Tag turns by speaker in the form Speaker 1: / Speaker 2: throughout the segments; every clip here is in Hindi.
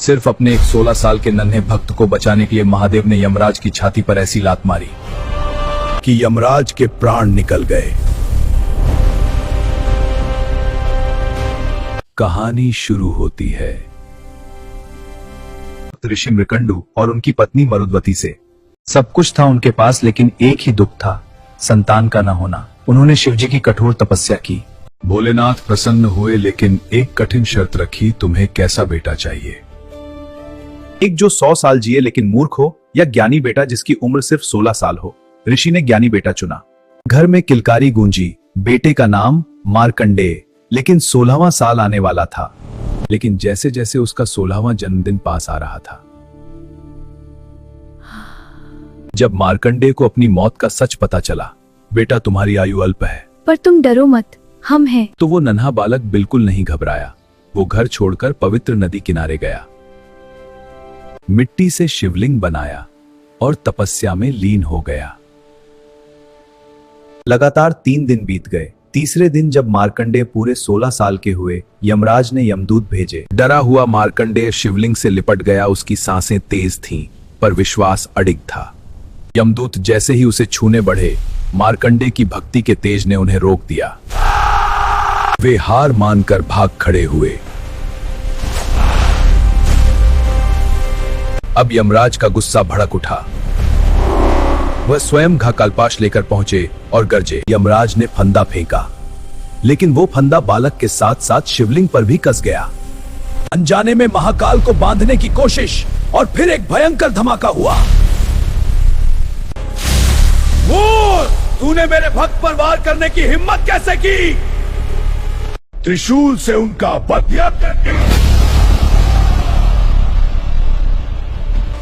Speaker 1: सिर्फ अपने एक 16 साल के नन्हे भक्त को बचाने के लिए महादेव ने यमराज की छाती पर ऐसी लात मारी कि यमराज के प्राण निकल गए। कहानी शुरू होती है ऋषि मृकंडू और उनकी पत्नी मरुद्वती से। सब कुछ था उनके पास, लेकिन एक ही दुख था, संतान का न होना। उन्होंने शिवजी की कठोर तपस्या की। भोलेनाथ प्रसन्न हुए, लेकिन एक कठिन शर्त रखी, तुम्हें कैसा बेटा चाहिए?
Speaker 2: एक जो 100 साल जिए लेकिन मूर्ख हो, या ज्ञानी बेटा जिसकी उम्र सिर्फ 16 साल हो। ऋषि ने ज्ञानी बेटा चुना। घर में किलकारी गूंजी। बेटे का नाम मार्कंडेय, लेकिन 16वां साल आने वाला था। लेकिन जैसे जैसे उसका 16वां जन्मदिन पास आ रहा था, जब मार्कंडेय को अपनी मौत का सच पता चला, बेटा तुम्हारी आयु अल्प है,
Speaker 3: पर तुम डरो मत, हम हैं।
Speaker 2: तो वो नन्हा बालक बिल्कुल नहीं घबराया। वो घर छोड़कर पवित्र नदी किनारे गया, मिट्टी से शिवलिंग बनाया और तपस्या में लीन हो गया। लगातार 3 दिन बीत गए। तीसरे दिन जब मार्कंडेय पूरे 16 साल के हुए, यमराज ने यमदूत भेजे। डरा हुआ मार्कंडेय शिवलिंग से लिपट गया। उसकी सांसें तेज थीं, पर विश्वास अडिग था। यमदूत जैसे ही उसे छूने बढ़े, मार्कंडेय की भक्ति के तेज ने उन्हें रोक दिया। वे हार मानकर भाग खड़े हुए। अब यमराज का गुस्सा भड़क उठा। वह स्वयं घाकल्पाश लेकर पहुंचे और गरजे। यमराज ने फंदा फेंका, लेकिन वो फंदा बालक के साथ साथ शिवलिंग पर भी कस गया। अनजाने में महाकाल को बांधने की कोशिश, और फिर एक भयंकर धमाका हुआ। तूने मेरे भक्त पर वार करने की हिम्मत कैसे की?
Speaker 1: त्रिशूल से उनका वध करके।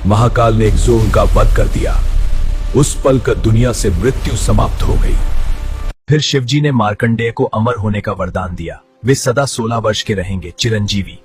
Speaker 2: महाकाल ने एक जोर का वध कर दिया। उस पल कर दुनिया से मृत्यु समाप्त हो गई।
Speaker 1: फिर शिवजी ने मार्कंडेय को अमर होने का वरदान दिया। वे सदा 16 वर्ष के रहेंगे, चिरंजीवी।